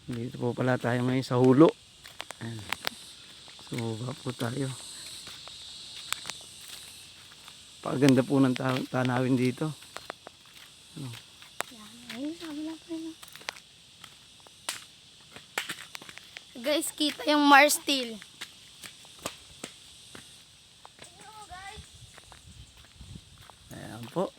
Dito po pala tayo ngayon sa Hulo. Ayan. Sumaba po tayo. Paganda po ng tanawin dito. Ano? Guys, kita yung Mars steel. Ayan po.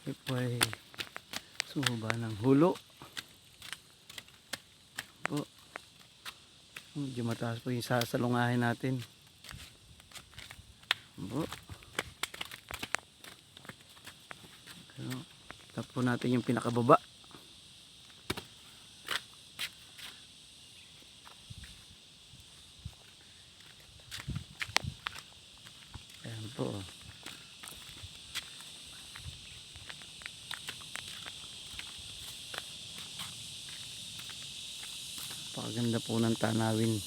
Ito po ay sumaba ng Hulo. Po. Medyo mataas po yung sasalungahin natin. Po. Tap po natin yung pinakababa. Ayan po. Pakaganda po ng tanawin.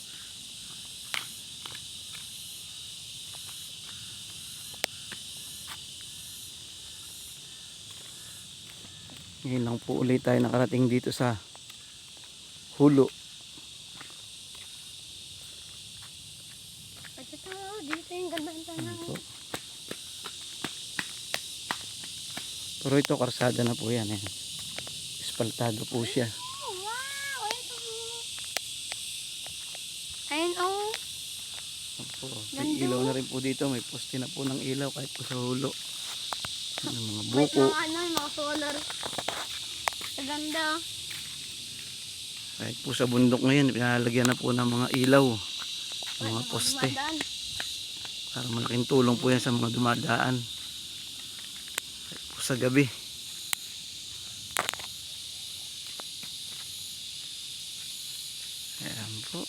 Ngayon lang po ulit tayo nakarating dito sa Hulo. Ito, dito yung ganda ng tanawin. Pero ito karsada na po yan. Eh. Espaltado po siya. Wow! Ayun oh. Opo, may ilaw na rin po dito. May poste na po ng ilaw kahit po sa Hulo. Ano, mga buko. Mga solar. Ganda. Kahit po sa bundok ngayon, pinalagyan na po ng mga ilaw. Mga poste. Para malaking tulong po yan sa mga dumadaan. Kahit po sa gabi. Ayan po.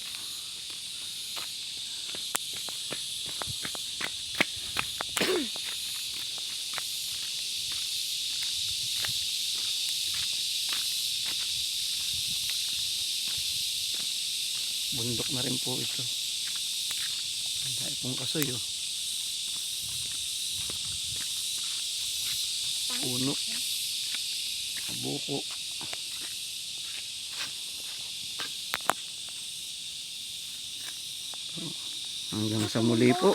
Bundok na rin po ito. Ang dahil pong kasoy oh. Puno. Buko. Hanggang sa muli po.